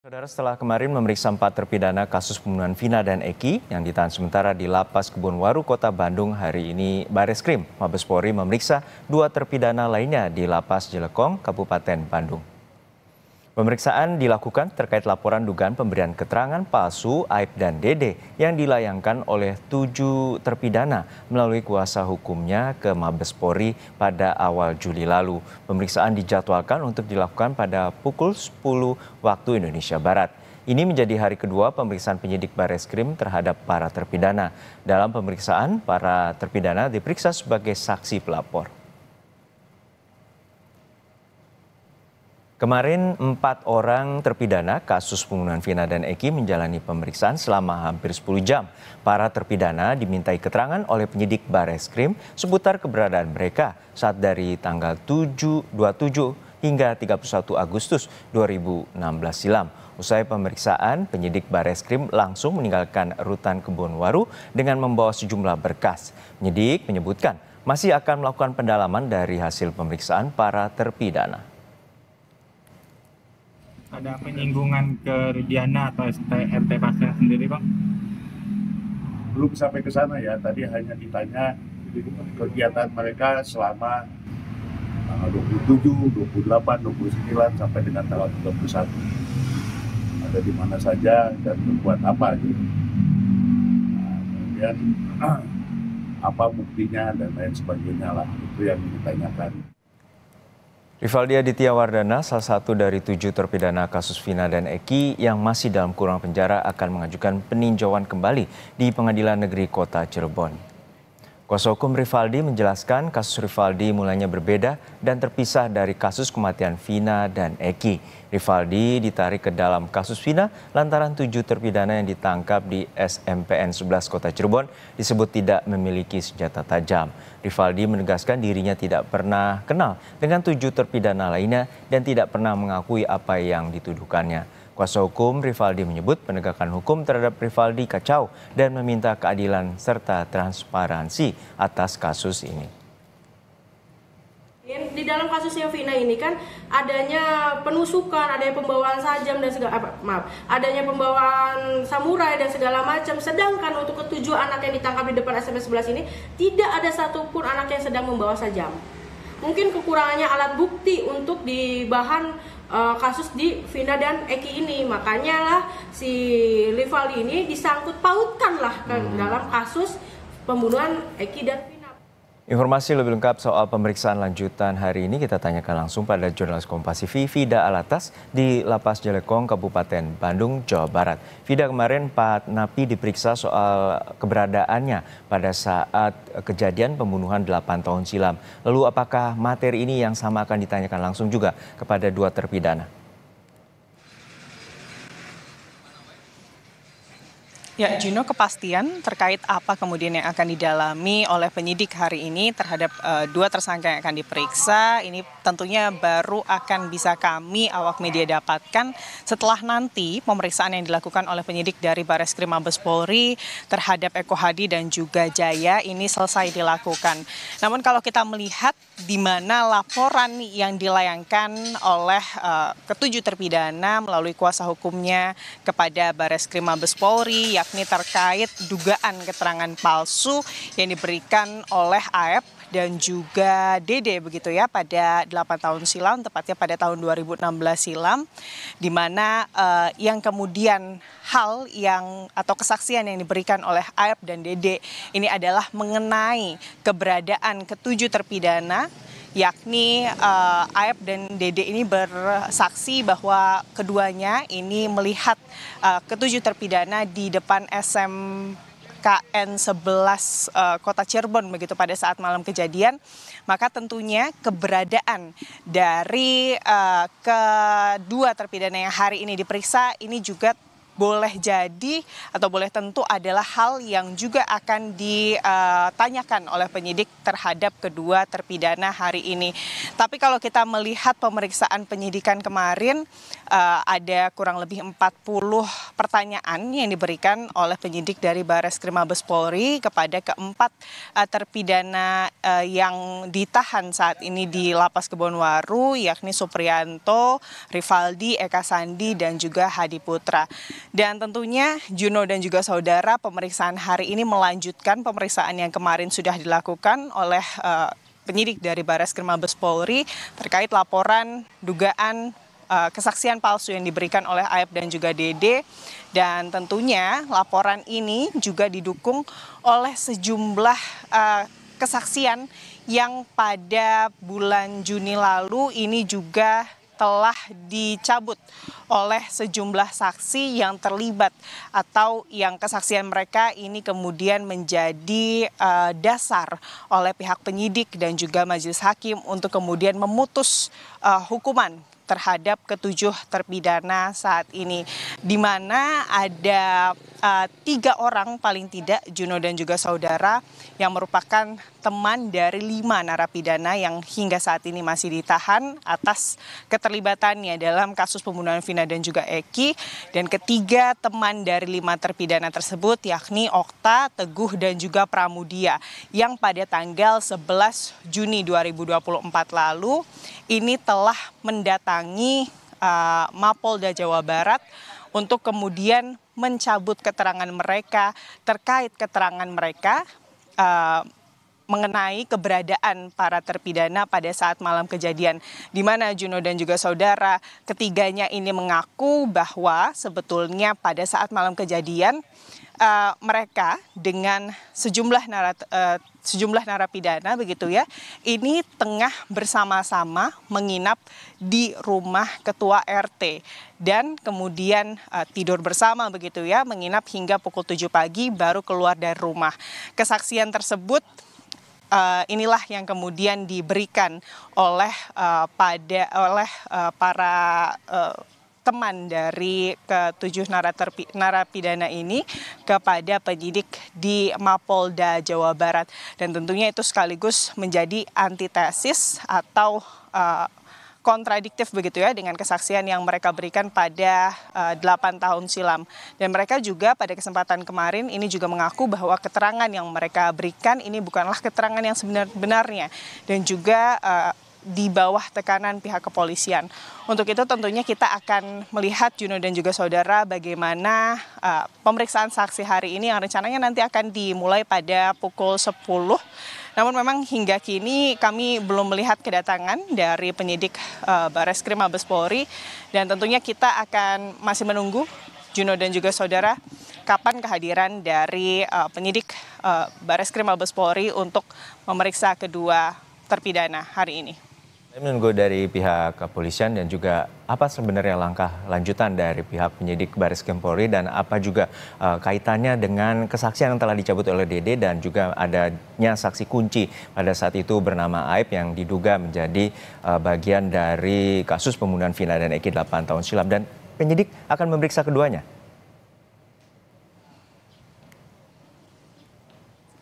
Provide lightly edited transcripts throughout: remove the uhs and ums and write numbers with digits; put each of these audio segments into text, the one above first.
Saudara, setelah kemarin memeriksa 4 terpidana kasus pembunuhan Vina dan Eki yang ditahan sementara di Lapas Kebonwaru, Kota Bandung, hari ini Bareskrim Mabes Polri memeriksa 2 terpidana lainnya di Lapas Jelekong, Kabupaten Bandung. Pemeriksaan dilakukan terkait laporan dugaan pemberian keterangan palsu Aib dan Dede yang dilayangkan oleh 7 terpidana melalui kuasa hukumnya ke Mabes Polri pada awal Juli lalu. Pemeriksaan dijadwalkan untuk dilakukan pada pukul 10 waktu Indonesia Barat. Ini menjadi hari kedua pemeriksaan penyidik Bareskrim terhadap para terpidana. Dalam pemeriksaan, para terpidana diperiksa sebagai saksi pelapor. Kemarin 4 orang terpidana kasus pembunuhan Vina dan Eki menjalani pemeriksaan selama hampir 10 jam. Para terpidana dimintai keterangan oleh penyidik Bareskrim seputar keberadaan mereka saat dari tanggal 27 hingga 31 Agustus 2016 silam. Usai pemeriksaan, penyidik Bareskrim langsung meninggalkan rutan Kebonwaru dengan membawa sejumlah berkas. Penyidik menyebutkan masih akan melakukan pendalaman dari hasil pemeriksaan para terpidana. Ada penyinggungan ke Rudiana atau RT pasien sendiri, Bang? Belum sampai ke sana ya, tadi hanya ditanya kegiatan mereka selama 27, 28, 29 sampai dengan tanggal 31. Ada di mana saja dan berbuat apa gitu. Kemudian apa buktinya dan lain sebagainya lah, itu yang ditanyakan. Rivaldi Aditya Wardana, salah satu dari 7 terpidana kasus Vina dan Eki yang masih dalam kurungan penjara, akan mengajukan peninjauan kembali di Pengadilan Negeri Kota Cirebon. Kuasa hukum Rivaldi menjelaskan kasus Rivaldi mulanya berbeda dan terpisah dari kasus kematian Vina dan Eki. Rivaldi ditarik ke dalam kasus Vina lantaran 7 terpidana yang ditangkap di SMPN 11 Kota Cirebon disebut tidak memiliki senjata tajam. Rivaldi menegaskan dirinya tidak pernah kenal dengan 7 terpidana lainnya dan tidak pernah mengakui apa yang dituduhkannya. Kuasa hukum Rivaldi menyebut penegakan hukum terhadap Rivaldi kacau dan meminta keadilan serta transparansi atas kasus ini. Di dalam kasusnya Vina ini kan adanya penusukan, adanya pembawaan sajam dan adanya pembawaan samurai dan segala macam. Sedangkan untuk ketujuh anak yang ditangkap di depan SMP 11 ini tidak ada satupun anak yang sedang membawa sajam. Mungkin kekurangannya alat bukti untuk di bahan kasus di Vina dan Eki ini, makanya lah si Rivaldi ini disangkut pautkan lah ke dalam kasus pembunuhan Eki dan Vina. Informasi lebih lengkap soal pemeriksaan lanjutan hari ini kita tanyakan langsung pada jurnalis Kompas TV Vida Alatas di Lapas Jelekong, Kabupaten Bandung, Jawa Barat. Vida, kemarin Pak napi diperiksa soal keberadaannya pada saat kejadian pembunuhan 8 tahun silam. Lalu apakah materi ini yang sama akan ditanyakan langsung juga kepada 2 terpidana? Ya, Juno, kepastian terkait apa kemudian yang akan didalami oleh penyidik hari ini terhadap 2 tersangka yang akan diperiksa, ini tentunya baru akan bisa kami awak media dapatkan setelah nanti pemeriksaan yang dilakukan oleh penyidik dari Bareskrim Mabes Polri terhadap Eko Hadi dan juga Jaya ini selesai dilakukan. Namun kalau kita melihat di mana laporan yang dilayangkan oleh ketujuh terpidana melalui kuasa hukumnya kepada Bareskrim Mabes Polri, yakni terkait dugaan keterangan palsu yang diberikan oleh Aib dan juga Dede begitu ya pada 8 tahun silam, tepatnya pada tahun 2016 silam, di mana yang kemudian hal yang atau kesaksian yang diberikan oleh Aib dan Dede ini adalah mengenai keberadaan ketujuh terpidana, yakni Aib dan Dede ini bersaksi bahwa keduanya ini melihat ketujuh terpidana di depan SMKN 11 Kota Cirebon begitu pada saat malam kejadian. Maka tentunya keberadaan dari kedua terpidana yang hari ini diperiksa ini juga boleh jadi atau boleh tentu adalah hal yang juga akan ditanyakan oleh penyidik terhadap kedua terpidana hari ini. Tapi kalau kita melihat pemeriksaan penyidikan kemarin, ada kurang lebih 40 pertanyaan yang diberikan oleh penyidik dari Bareskrim Mabes Polri kepada keempat terpidana yang ditahan saat ini di Lapas Kebonwaru, yakni Supriyanto, Rivaldi, Eka Sandi, dan juga Hadi Putra. Dan tentunya Juno dan juga saudara, pemeriksaan hari ini melanjutkan pemeriksaan yang kemarin sudah dilakukan oleh penyidik dari Bareskrim Mabes Polri terkait laporan dugaan kesaksian palsu yang diberikan oleh Aep dan juga Dede. Dan tentunya laporan ini juga didukung oleh sejumlah kesaksian yang pada bulan Juni lalu ini juga telah dicabut oleh sejumlah saksi yang terlibat atau yang kesaksian mereka ini kemudian menjadi dasar oleh pihak penyidik dan juga majelis hakim untuk kemudian memutus hukuman terhadap ketujuh terpidana saat ini, di mana ada 3 orang paling tidak, Juno dan juga saudara, yang merupakan teman dari 5 narapidana yang hingga saat ini masih ditahan atas keterlibatannya dalam kasus pembunuhan Vina dan juga Eki. Dan ketiga teman dari 5 terpidana tersebut yakni Okta, Teguh, dan juga Pramudia, yang pada tanggal 11 Juni 2024 lalu ini telah mendatangi Mapolda Jawa Barat untuk kemudian mencabut keterangan mereka terkait keterangan mereka mengenai keberadaan para terpidana pada saat malam kejadian, di mana Juno dan juga saudara ketiganya ini mengaku bahwa sebetulnya pada saat malam kejadian mereka dengan sejumlah narapidana begitu ya, ini tengah bersama-sama menginap di rumah ketua RT dan kemudian tidur bersama begitu ya, menginap hingga pukul 7 pagi baru keluar dari rumah. Kesaksian tersebut inilah yang kemudian diberikan oleh para teman dari ketujuh narapidana ini kepada penyidik di Mapolda Jawa Barat. Dan tentunya itu sekaligus menjadi antitesis atau kontradiktif begitu ya dengan kesaksian yang mereka berikan pada 8 tahun silam. Dan mereka juga pada kesempatan kemarin ini juga mengaku bahwa keterangan yang mereka berikan ini bukanlah keterangan yang sebenarnya dan juga di bawah tekanan pihak kepolisian. Untuk itu tentunya kita akan melihat Juno dan juga saudara bagaimana pemeriksaan saksi hari ini yang rencananya nanti akan dimulai pada pukul 10. Namun memang hingga kini kami belum melihat kedatangan dari penyidik Bareskrim Mabes Polri, dan tentunya kita akan masih menunggu Juno dan juga saudara kapan kehadiran dari penyidik Bareskrim Mabes Polri untuk memeriksa kedua terpidana hari ini. Menunggu dari pihak kepolisian dan juga apa sebenarnya langkah lanjutan dari pihak penyidik Bareskrim Polri dan apa juga kaitannya dengan kesaksian yang telah dicabut oleh Dede dan juga adanya saksi kunci pada saat itu bernama Aep yang diduga menjadi bagian dari kasus pembunuhan Vina dan Eki 8 tahun silam, dan penyidik akan memeriksa keduanya.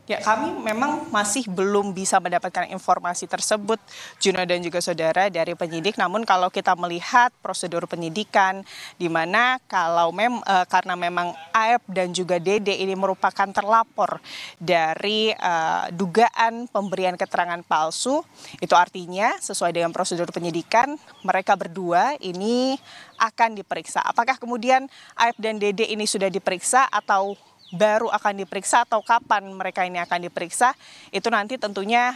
Ya, kami memang masih belum bisa mendapatkan informasi tersebut, Juno dan juga saudara, dari penyidik. Namun kalau kita melihat prosedur penyidikan, di mana kalau karena memang Aep dan juga Dede ini merupakan terlapor dari dugaan pemberian keterangan palsu, itu artinya sesuai dengan prosedur penyidikan, mereka berdua ini akan diperiksa. Apakah kemudian Aep dan Dede ini sudah diperiksa atau baru akan diperiksa atau kapan mereka ini akan diperiksa, itu nanti tentunya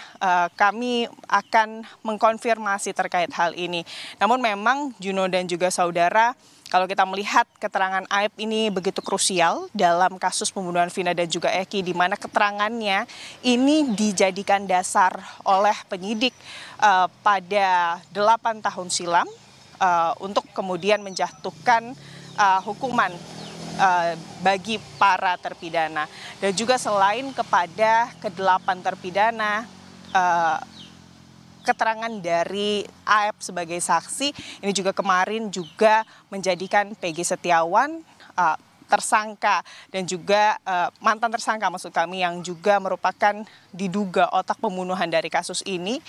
kami akan mengkonfirmasi terkait hal ini. Namun memang Juno dan juga saudara, kalau kita melihat keterangan Aep ini begitu krusial dalam kasus pembunuhan Vina dan juga Eki, di mana keterangannya ini dijadikan dasar oleh penyidik pada 8 tahun silam untuk kemudian menjatuhkan hukuman bagi para terpidana. Dan juga selain kepada ke-8 terpidana, keterangan dari Aep sebagai saksi ini juga kemarin juga menjadikan Peggy Setiawan tersangka dan juga mantan tersangka maksud kami yang juga merupakan diduga otak pembunuhan dari kasus ini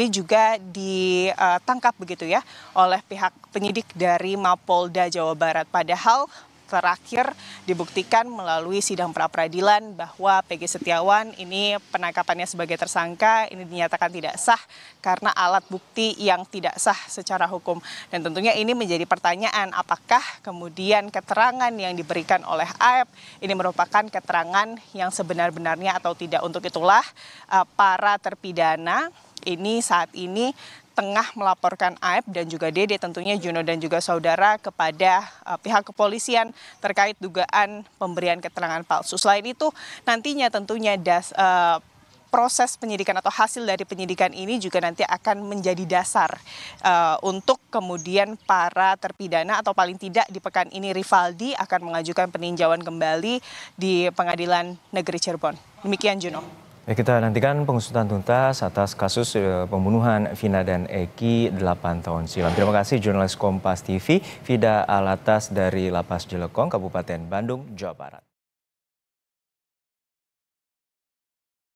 juga ditangkap begitu ya oleh pihak penyidik dari Mapolda Jawa Barat. Padahal terakhir dibuktikan melalui sidang pra-peradilan bahwa Peggy Setiawan ini penangkapannya sebagai tersangka ini dinyatakan tidak sah karena alat bukti yang tidak sah secara hukum. Dan tentunya ini menjadi pertanyaan, apakah kemudian keterangan yang diberikan oleh Aep ini merupakan keterangan yang sebenar-benarnya atau tidak. Untuk itulah para terpidana ini saat ini tengah melaporkan Aep dan juga Dede, tentunya Juno dan juga saudara, kepada pihak kepolisian terkait dugaan pemberian keterangan palsu. Selain itu nantinya tentunya proses penyidikan atau hasil dari penyidikan ini juga nanti akan menjadi dasar untuk kemudian para terpidana atau paling tidak di pekan ini Rivaldi akan mengajukan peninjauan kembali di Pengadilan Negeri Cirebon. Demikian Juno. Ya, kita nantikan pengusutan tuntas atas kasus pembunuhan Vina dan Eki 8 tahun silam. Terima kasih jurnalis Kompas TV, Vida Alatas dari Lapas Jelekong, Kabupaten Bandung, Jawa Barat.